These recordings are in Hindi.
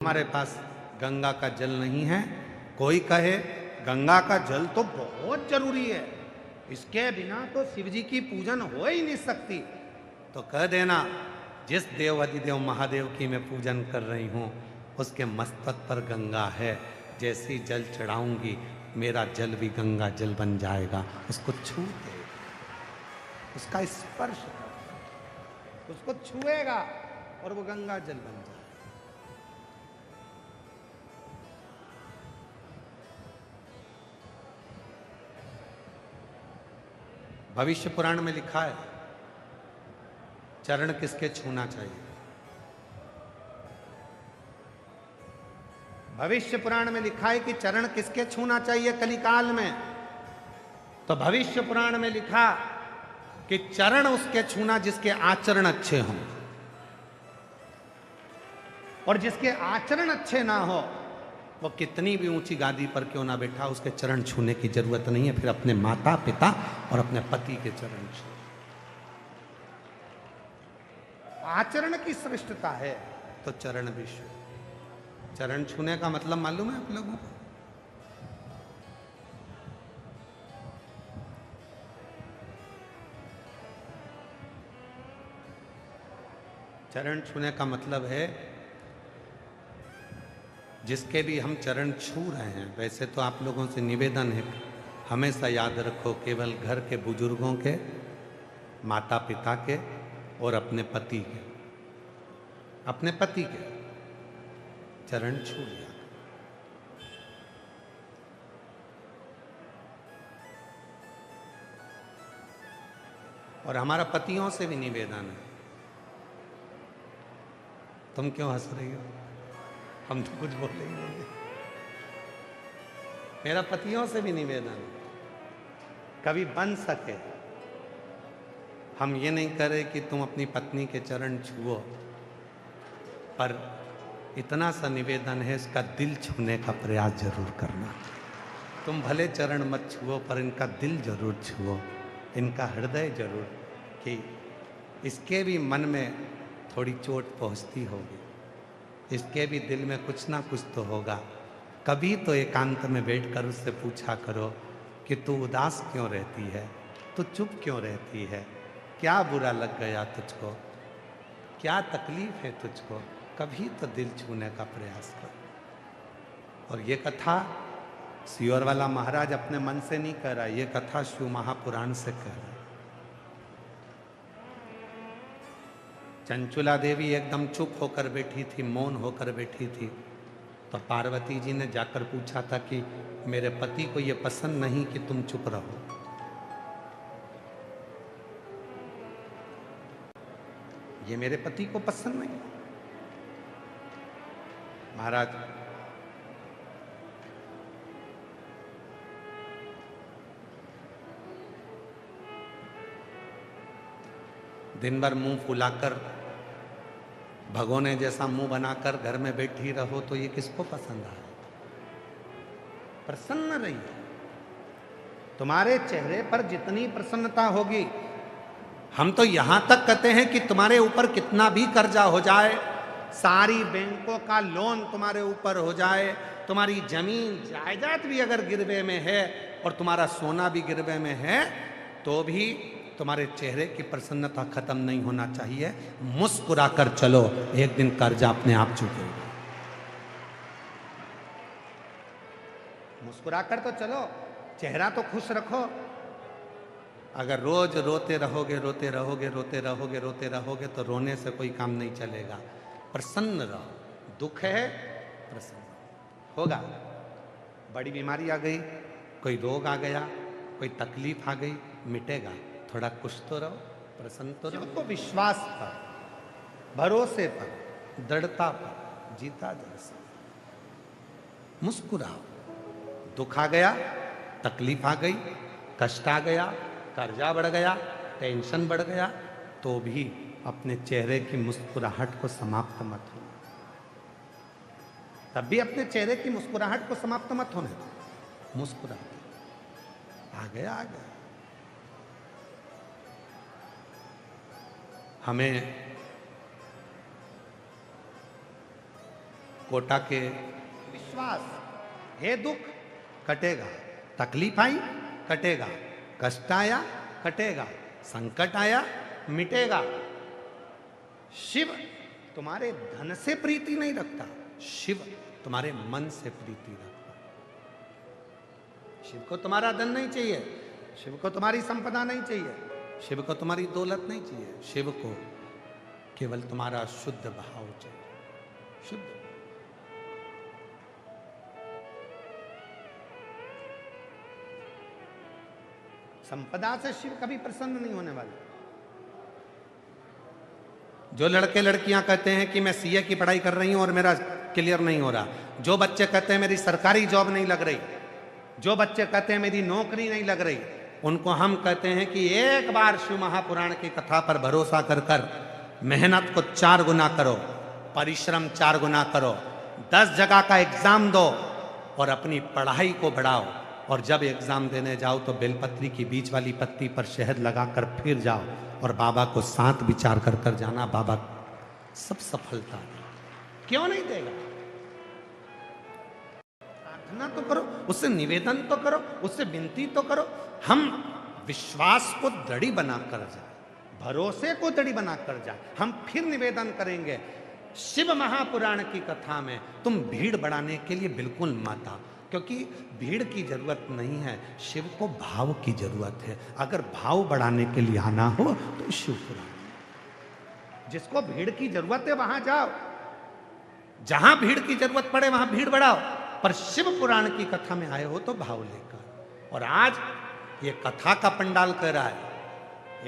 हमारे पास गंगा का जल नहीं है। कोई कहे गंगा का जल तो बहुत जरूरी है, इसके बिना तो शिव जी की पूजन हो ही नहीं सकती, तो कह देना जिस देव अधिदेव महादेव की मैं पूजन कर रही हूं उसके मस्तक पर गंगा है, जैसे ही जल चढ़ाऊंगी मेरा जल भी गंगा जल बन जाएगा। उसको छू के उसका स्पर्श कर, उसको छुएगा और वो गंगा जल बन जाएगा। भविष्य पुराण में लिखा है चरण किसके छूना चाहिए। भविष्य पुराण में लिखा है कि चरण किसके छूना चाहिए कलिकाल में। तो भविष्य पुराण में लिखा कि चरण उसके छूना जिसके आचरण अच्छे हों, और जिसके आचरण अच्छे ना हो वो कितनी भी ऊंची गादी पर क्यों ना बैठा, उसके चरण छूने की जरूरत नहीं है। फिर अपने माता पिता और अपने पति के चरण छू। आचरण की श्रेष्ठता है तो चरण भी छू। चरण छूने का मतलब मालूम है आप लोगों को? चरण छूने का मतलब है जिसके भी हम चरण छू रहे हैं, वैसे तो आप लोगों से निवेदन है हमेशा याद रखो केवल घर के बुजुर्गों के, माता पिता के और अपने पति के, अपने पति के चरण छू लिया। और हमारा पतियों से भी निवेदन है। तुम क्यों हंस रही हो? हम तो कुछ बोले ही नहीं। मेरा पतियों से भी निवेदन है कभी बन सके हम ये नहीं करें कि तुम अपनी पत्नी के चरण छुओ, पर इतना सा निवेदन है इसका दिल छूने का प्रयास जरूर करना। तुम भले चरण मत छुओ पर इनका दिल जरूर छुओ, इनका हृदय जरूर, कि इसके भी मन में थोड़ी चोट पहुंचती होगी, इसके भी दिल में कुछ ना कुछ तो होगा। कभी तो एकांत में बैठकर उससे पूछा करो कि तू उदास क्यों रहती है, तू चुप क्यों रहती है, क्या बुरा लग गया तुझको, क्या तकलीफ है तुझको। कभी तो दिल छूने का प्रयास करो। और ये कथा सियोर वाला महाराज अपने मन से नहीं कह रहा, ये कथा शिव महापुराण से कह रहा। चंचुला देवी एकदम चुप होकर बैठी थी, मौन होकर बैठी थी। तो पार्वती जी ने जाकर पूछा था कि मेरे पति को यह पसंद नहीं कि तुम चुप रहो। ये मेरे पति को पसंद नहीं। महाराज दिन भर मुंह फुलाकर भगोने जैसा मुंह बनाकर घर में बैठी रहो तो ये किसको पसंद आए? प्रसन्न रहिए। तुम्हारे चेहरे पर जितनी प्रसन्नता होगी, हम तो यहां तक कहते हैं कि तुम्हारे ऊपर कितना भी कर्जा हो जाए, सारी बैंकों का लोन तुम्हारे ऊपर हो जाए, तुम्हारी जमीन जायदाद भी अगर गिरवे में है और तुम्हारा सोना भी गिरवे में है, तो भी तुम्हारे चेहरे की प्रसन्नता खत्म नहीं होना चाहिए। मुस्कुराकर चलो, एक दिन कर्जा अपने आप चुकेगा। मुस्कुराकर तो चलो, चेहरा तो खुश रखो। अगर रोज रोते रहोगे रोते रहोगे रोते रहोगे रोते रहोगे तो रोने से कोई काम नहीं चलेगा। प्रसन्न रहो। दुख है, प्रसन्न होगा। बड़ी बीमारी आ गई, कोई रोग आ गया, कोई तकलीफ आ गई, मिटेगा। थोड़ा कुछ तो रहो, प्रसन्न तो रहो। तो विश्वास पर, भरोसे पर, दृढ़ता पर जीता जा सकता। मुस्कुराओ। दुख आ गया, तकलीफ आ गई, कष्ट आ गया, कर्जा बढ़ गया, टेंशन बढ़ गया, तो भी अपने चेहरे की मुस्कुराहट को समाप्त मत होना। तब भी अपने चेहरे की मुस्कुराहट को समाप्त मत होने दो। मुस्कुरा, आ गया आ गया। हमें कोटा के विश्वास, हे दुख कटेगा, तकलीफ आई कटेगा, कष्ट आया कटेगा, संकट आया मिटेगा। शिव तुम्हारे धन से प्रीति नहीं रखता, शिव तुम्हारे मन से प्रीति रखता। शिव को तुम्हारा धन नहीं चाहिए, शिव को तुम्हारी संपदा नहीं चाहिए, शिव को तुम्हारी दौलत नहीं चाहिए, शिव को केवल तुम्हारा शुद्ध भाव चाहिए। शुद्ध संपदा से शिव कभी प्रसन्न नहीं होने वाले। जो लड़के लड़कियां कहते हैं कि मैं सीए की पढ़ाई कर रही हूं और मेरा क्लियर नहीं हो रहा, जो बच्चे कहते हैं मेरी सरकारी जॉब नहीं लग रही, जो बच्चे कहते हैं मेरी नौकरी नहीं लग रही, उनको हम कहते हैं कि एक बार शिव महापुराण की कथा पर भरोसा कर कर मेहनत को 4 गुना करो, परिश्रम 4 गुना करो, 10 जगह का एग्जाम दो और अपनी पढ़ाई को बढ़ाओ। और जब एग्जाम देने जाओ तो बेलपत्री की बीच वाली पत्ती पर शहद लगाकर फिर जाओ और बाबा को साथ विचार कर कर जाना, बाबा सब सफलता क्यों नहीं देगा। प्रार्थना तो करो, उससे निवेदन तो करो, उससे विनती तो करो। हम विश्वास को दृढ़ बनाकर जाए, भरोसे को दृढ़ बनाकर जाए, हम फिर निवेदन करेंगे। शिव महापुराण की कथा में तुम भीड़ बढ़ाने के लिए बिल्कुल मत आओ, क्योंकि भीड़ की जरूरत नहीं है, शिव को भाव की जरूरत है। अगर भाव बढ़ाने के लिए आना हो तो शिव पुराण, जिसको भीड़ की जरूरत है वहां जाओ, जहां भीड़ की जरूरत पड़े वहां भीड़ बढ़ाओ, पर शिव पुराण की कथा में आए हो तो भाव लेकर। और आज ये कथा का पंडाल कर रहा है,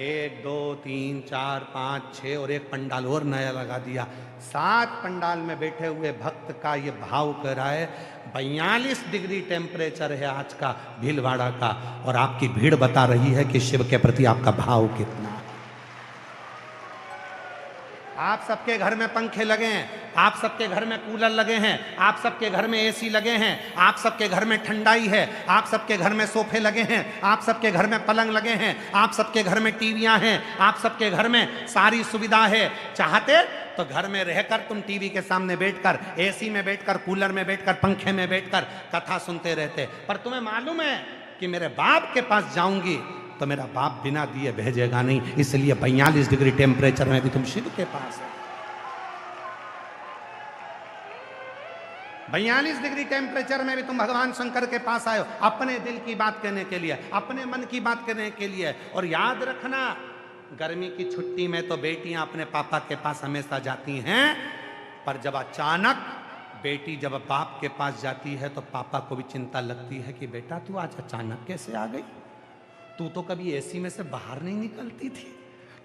1 2 3 4 5 6 और एक पंडाल और नया लगा दिया, 7 पंडाल में बैठे हुए भक्त का ये भाव कर रहा है। 42 डिग्री टेम्परेचर है आज का भीलवाड़ा का, और आपकी भीड़ बता रही है कि शिव के प्रति आपका भाव कितना है। आप सबके घर में पंखे लगे हैं, आप सबके घर में कूलर लगे हैं, आप सबके घर में एसी लगे हैं, आप सबके घर में ठंडाई है, आप सबके घर में सोफे लगे हैं, आप सबके घर में पलंग लगे हैं, आप सबके घर में टीवियां हैं, आप सबके घर में सारी सुविधा है। चाहते तो घर में रहकर तुम टीवी के सामने बैठकर, एसी में बैठकर, कूलर में बैठकर, पंखे में बैठकर कथा सुनते रहते, पर तुम्हें मालूम है कि मेरे बाप के पास जाऊंगी तो मेरा बाप बिना दिए भेजेगा नहीं, इसलिए 42 डिग्री टेम्परेचर में भी तुम शिव के पास है। 42 डिग्री टेम्परेचर में भी तुम भगवान शंकर के पास आए हो, अपने दिल की बात कहने के लिए, अपने मन की बात कहने के लिए। और याद रखना, गर्मी की छुट्टी में तो बेटियां अपने पापा के पास हमेशा जाती हैं, पर जब अचानक बेटी जब बाप के पास जाती है तो पापा को भी चिंता लगती है कि बेटा तू आज अचानक कैसे आ गई, तू तो कभी एसी में से बाहर नहीं निकलती थी,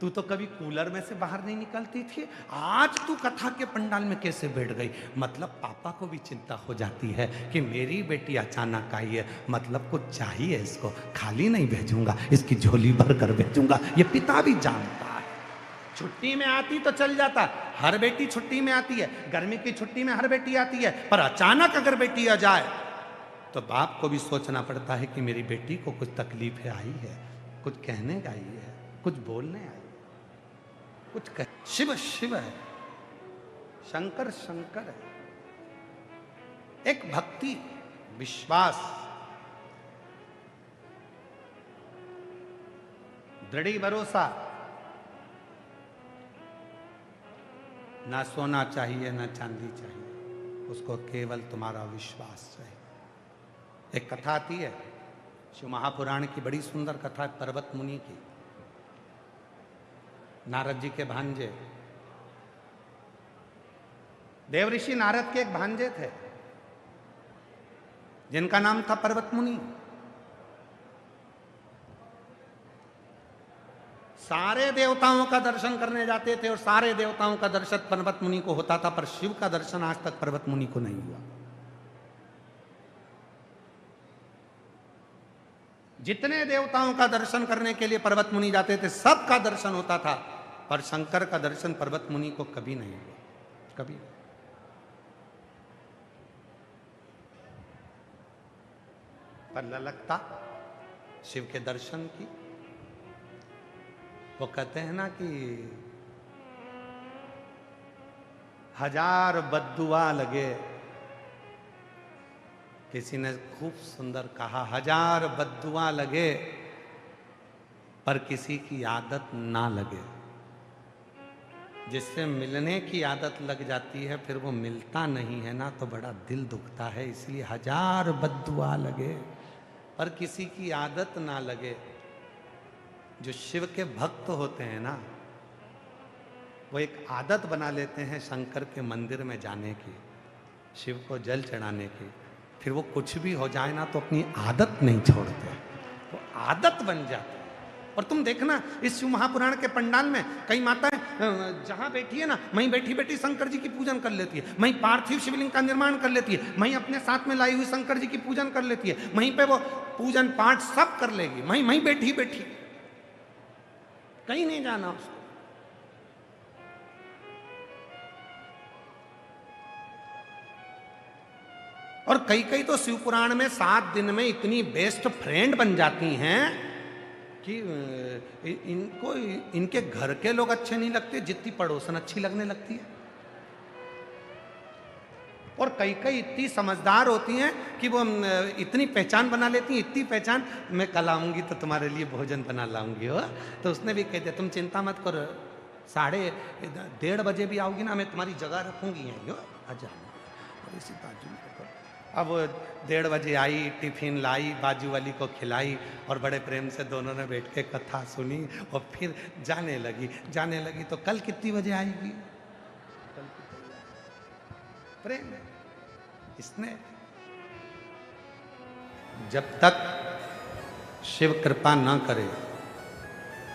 तू तो कभी कूलर में से बाहर नहीं निकलती थी, आज तू कथा के पंडाल में कैसे बैठ गई। मतलब पापा को भी चिंता हो जाती है कि मेरी बेटी अचानक आई है, मतलब कुछ चाहिए इसको, खाली नहीं भेजूंगा, इसकी झोली भर कर भेजूंगा। ये पिता भी जानता है। छुट्टी में आती तो चल जाता, हर बेटी छुट्टी में आती है, गर्मी की छुट्टी में हर बेटी आती है, पर अचानक अगर बेटी आ जाए तो बाप को भी सोचना पड़ता है कि मेरी बेटी को कुछ तकलीफ आई है, कुछ कहने आई है, कुछ बोलने आई है, कुछ कह। शिव शिव है, शंकर शंकर है। एक भक्ति, विश्वास, दृढ़ भरोसा, ना सोना चाहिए ना चांदी चाहिए, उसको केवल तुम्हारा विश्वास चाहिए। एक कथा आती है शिव महापुराण की, बड़ी सुंदर कथा है, पर्वत मुनि की। नारद जी के भांजे, देवऋषि नारद के एक भांजे थे जिनका नाम था पर्वत मुनि। सारे देवताओं का दर्शन करने जाते थे और सारे देवताओं का दर्शन पर्वत मुनि को होता था, पर शिव का दर्शन आज तक पर्वत मुनि को नहीं हुआ। जितने देवताओं का दर्शन करने के लिए पर्वत मुनि जाते थे सबका दर्शन होता था, पर शंकर का दर्शन पर्वत मुनि को कभी नहीं हुआ, कभी। पर ललकता शिव के दर्शन की। वो कहते हैं ना कि 1000 बद्दुआ लगे किसी ने खूब सुंदर कहा, 1000 बद्दुआ लगे पर किसी की आदत ना लगे। जिससे मिलने की आदत लग जाती है फिर वो मिलता नहीं है ना, तो बड़ा दिल दुखता है। इसलिए 1000 बद्दुआ लगे पर किसी की आदत ना लगे। जो शिव के भक्त होते हैं ना, वो एक आदत बना लेते हैं शंकर के मंदिर में जाने की, शिव को जल चढ़ाने की। फिर वो कुछ भी हो जाए ना तो अपनी आदत नहीं छोड़ते, वो आदत बन जाती है। और तुम देखना इस शिव महापुराण के पंडाल में कई माताएं जहां बैठी है ना, वहीं बैठी बैठी शंकर जी की पूजन कर लेती है, वहीं पार्थिव शिवलिंग का निर्माण कर लेती है, वहीं अपने साथ में लाई हुई शंकर जी की पूजन कर लेती है, वहीं पे वो पूजन पाठ सब कर लेगी, वहीं वहीं बैठी बैठी, कहीं नहीं जाना उसको। और कई कई तो शिव पुराण में 7 दिन में इतनी बेस्ट फ्रेंड बन जाती हैं कि इनको इनके घर के लोग अच्छे नहीं लगते जितनी पड़ोसन अच्छी लगने लगती है। और कई कई इतनी समझदार होती हैं कि वो इतनी पहचान बना लेती हैं, इतनी पहचान, मैं कल आऊंगी तो तुम्हारे लिए भोजन बना लाऊंगी हो। तो उसने भी कह दिया तुम चिंता मत करो, 1:30 बजे भी आओगी ना, मैं तुम्हारी जगह रखूंगी यहीं हो, आ जाना। इसी बाजू में अब 1:30 बजे आई, टिफिन लाई, बाजू वाली को खिलाई और बड़े प्रेम से दोनों ने बैठ के कथा सुनी और फिर जाने लगी। तो कल कितनी बजे आएगी? प्रेम इसने, जब तक शिव कृपा ना करे,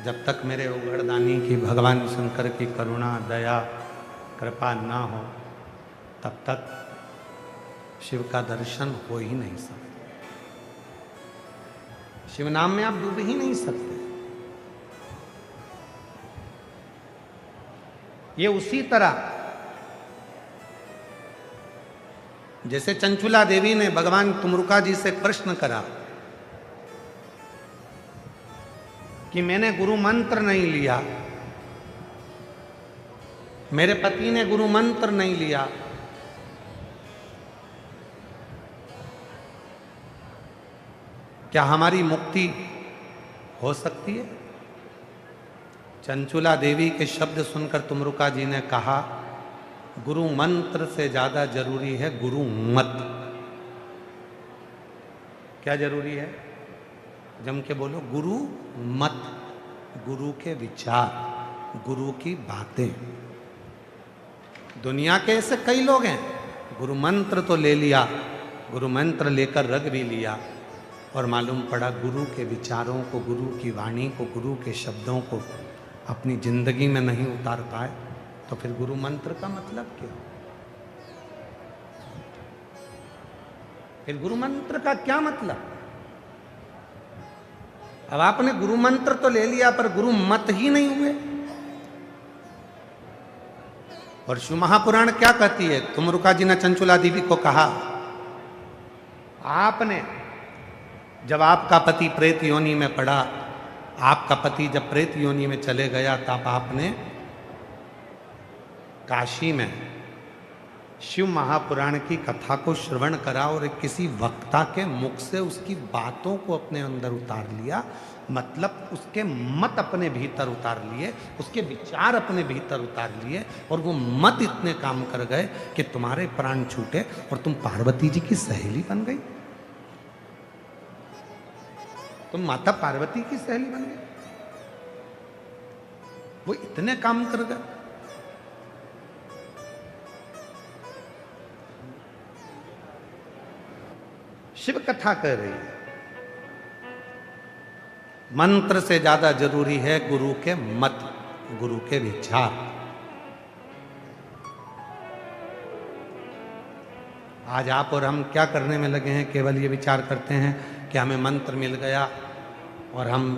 जब तक मेरे उघड़दानी की, भगवान शंकर की करुणा दया कृपा ना हो, तब तक शिव का दर्शन हो ही नहीं सकता। शिव नाम में आप डूब ही नहीं सकते। ये उसी तरह जैसे चंचुला देवी ने भगवान तुमरुका जी से प्रश्न करा कि मैंने गुरु मंत्र नहीं लिया, मेरे पति ने गुरु मंत्र नहीं लिया, क्या हमारी मुक्ति हो सकती है? चंचुला देवी के शब्द सुनकर तुमरुका जी ने कहा, गुरु मंत्र से ज्यादा जरूरी है गुरु मत। क्या जरूरी है? जम के बोलो, गुरु मत, गुरु के विचार, गुरु की बातें। दुनिया के ऐसे कई लोग हैं, गुरु मंत्र तो ले लिया, गुरु मंत्र लेकर रख भी लिया और मालूम पड़ा गुरु के विचारों को, गुरु की वाणी को, गुरु के शब्दों को अपनी जिंदगी में नहीं उतार पाए, तो फिर गुरु मंत्र का मतलब क्या? फिर गुरु मंत्र का क्या मतलब? अब आपने गुरु मंत्र तो ले लिया पर गुरु मत ही नहीं हुए। और शिव महापुराण क्या कहती है? तुमरुका जी ने चंचुला देवी को कहा, आपने जब आपका पति प्रेत योनि में पड़ा, आपका पति जब प्रेत योनि में चले गया, तब आपने काशी में शिव महापुराण की कथा को श्रवण करा और किसी वक्ता के मुख से उसकी बातों को अपने अंदर उतार लिया, मतलब उसके मत अपने भीतर उतार लिए, उसके विचार अपने भीतर उतार लिए, और वो मत इतने काम कर गए कि तुम्हारे प्राण छूटे और तुम पार्वती जी की सहेली बन गई। तुम माता पार्वती की सहेली बन गई। वो इतने काम कर गए। शिव कथा कह रही है, मंत्र से ज्यादा जरूरी है गुरु के मत, गुरु के विचार। आज आप और हम क्या करने में लगे हैं? केवल ये विचार करते हैं कि हमें मंत्र मिल गया और हम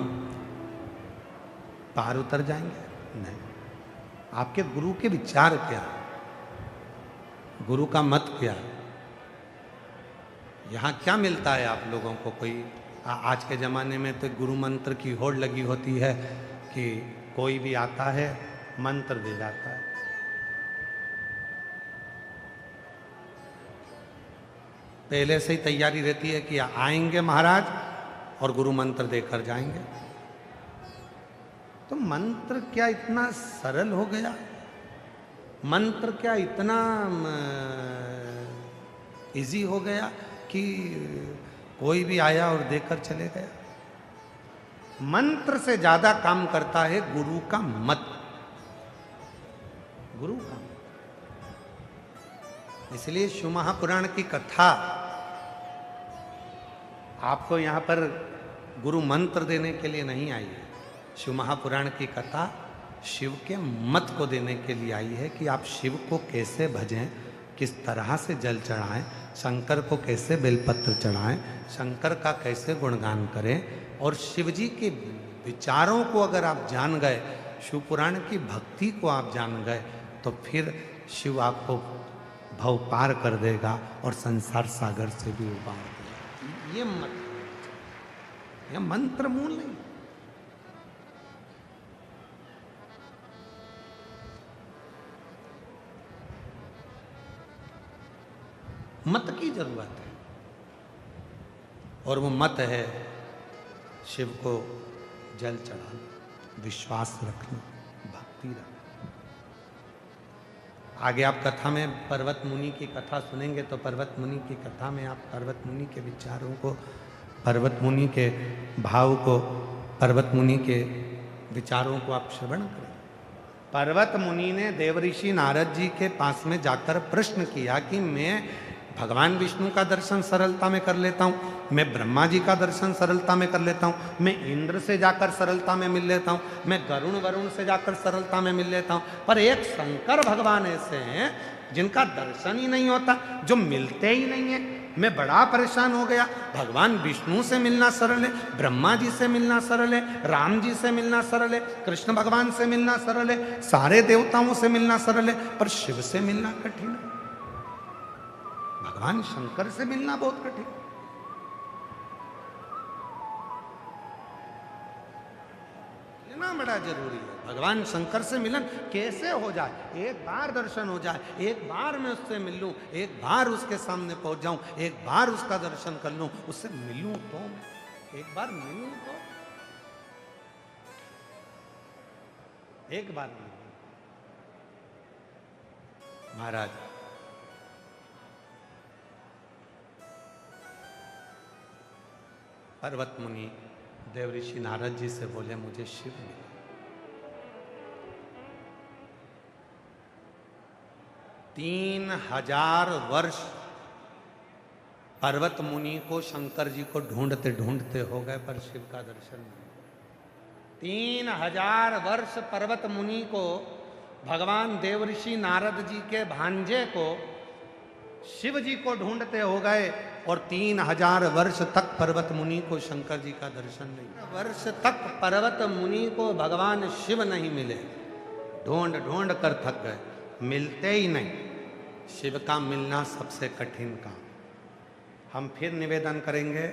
पार उतर जाएंगे। नहीं, आपके गुरु के विचार क्या, गुरु का मत क्या? यहाँ क्या मिलता है आप लोगों को? कोई आज के ज़माने में तो गुरु मंत्र की होड़ लगी होती है कि कोई भी आता है मंत्र दे जाता है। पहले से ही तैयारी रहती है कि आएंगे महाराज और गुरु मंत्र देकर जाएंगे। तो मंत्र क्या इतना सरल हो गया? मंत्र क्या इतना इजी हो गया कि कोई भी आया और देकर चले गया? मंत्र से ज्यादा काम करता है गुरु का मत, गुरु का। इसलिए शिव महापुराण की कथा आपको यहां पर गुरु मंत्र देने के लिए नहीं आई है। शिव महापुराण की कथा शिव के मत को देने के लिए आई है कि आप शिव को कैसे भजें, किस तरह से जल चढ़ाएं, शंकर को कैसे बेलपत्र चढ़ाएं, शंकर का कैसे गुणगान करें। और शिव जी के विचारों को अगर आप जान गए, शिव पुराण की भक्ति को आप जान गए, तो फिर शिव आपको भव पार कर देगा और संसार सागर से भी उबार देगा। ये मंत्र मूल नहीं। मत की जरूरत है, और वो मत है शिव को जल चढ़ाना, विश्वास रखना, भक्ति रखना। आगे आप कथा में पर्वत मुनि की कथा सुनेंगे, तो पर्वत मुनि की कथा में आप पर्वत मुनि के विचारों को, पर्वत मुनि के भाव को, पर्वत मुनि के विचारों को आप श्रवण करें। पर्वत मुनि ने देवऋषि नारद जी के पास में जाकर प्रश्न किया कि मैं भगवान विष्णु का दर्शन सरलता में कर लेता हूँ, मैं ब्रह्मा जी का दर्शन सरलता में कर लेता हूँ, मैं इंद्र से जाकर सरलता में मिल लेता हूँ, मैं वरुण से जाकर सरलता में मिल लेता हूँ, पर एक शंकर भगवान ऐसे हैं जिनका दर्शन ही नहीं होता, जो मिलते ही नहीं है। मैं बड़ा परेशान हो गया। भगवान विष्णु से मिलना सरल है, ब्रह्मा जी से मिलना सरल है, राम जी से मिलना सरल है, कृष्ण भगवान से मिलना सरल है, सारे देवताओं से मिलना सरल है, पर शिव से मिलना कठिन है। भगवान शंकर से मिलना बहुत कठिन। लेना बड़ा जरूरी है। भगवान शंकर से मिलन कैसे हो जाए? एक बार दर्शन हो जाए, एक बार मैं उससे मिल लूं, एक बार उसके सामने पहुंच जाऊं, एक बार उसका दर्शन कर लूं, उससे मिलूं तो, एक बार मिलूं तो, एक बार मिलूं। महाराज पर्वत मुनि देवऋषि नारद जी से बोले, मुझे शिव मिले। तीन 3000 वर्ष पर्वत मुनि को शंकर जी को ढूंढते ढूंढते हो गए, पर शिव का दर्शन नहीं। 3000 वर्ष पर्वत मुनि को, भगवान देवऋषि नारद जी के भांजे को, शिव जी को ढूंढते हो गए, और 3000 वर्ष तक पर्वत मुनि को शंकर जी का दर्शन नहीं। वर्ष तक पर्वत मुनि को भगवान शिव नहीं मिले, ढूंढ ढूंढ कर थक गए, मिलते ही नहीं। शिव का मिलना सबसे कठिन काम। हम फिर निवेदन करेंगे,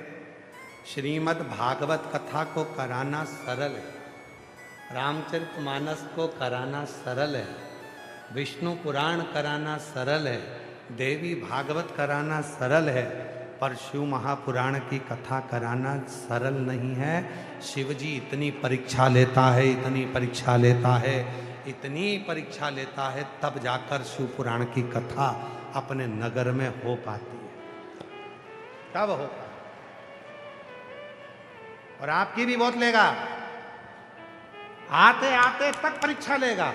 श्रीमद् भागवत कथा को कराना सरल है, रामचरितमानस को कराना सरल है, विष्णु पुराण कराना सरल है, देवी भागवत कराना सरल है, पर शिव महापुराण की कथा कराना सरल नहीं है। शिव जी इतनी परीक्षा लेता है, इतनी परीक्षा लेता है, इतनी परीक्षा लेता है, तब जाकर शिव पुराण की कथा अपने नगर में हो पाती है, तब हो पाती। और आपकी भी बहुत लेगा, आते आते तक परीक्षा लेगा।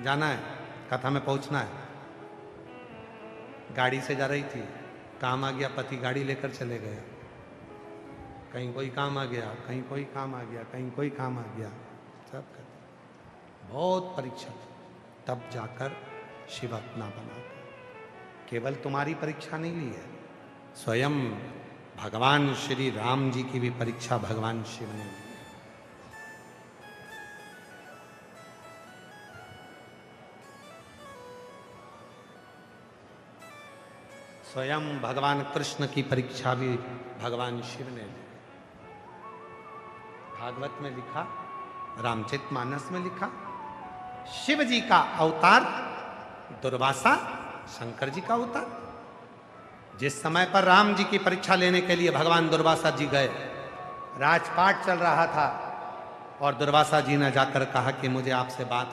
जाना है, कथा में पहुंचना है, गाड़ी से जा रही थी, काम आ गया, पति गाड़ी लेकर चले गए, कहीं कोई काम आ गया, कहीं कोई काम आ गया, कहीं कोई काम आ गया, सब करते, बहुत परीक्षा, तब जाकर शिव अपना बनाता। केवल तुम्हारी परीक्षा नहीं ली है, स्वयं भगवान श्री राम जी की भी परीक्षा भगवान शिव ने ली। स्वयं भगवान कृष्ण की परीक्षा भी भगवान शिव ने ली। भागवत में लिखा, रामचरितमानस में लिखा, शिव जी का अवतार दुर्वासा, शंकर जी का अवतार, जिस समय पर राम जी की परीक्षा लेने के लिए भगवान दुर्वासा जी गए, राजपाट चल रहा था और दुर्वासा जी ने जाकर कहा कि मुझे आपसे बात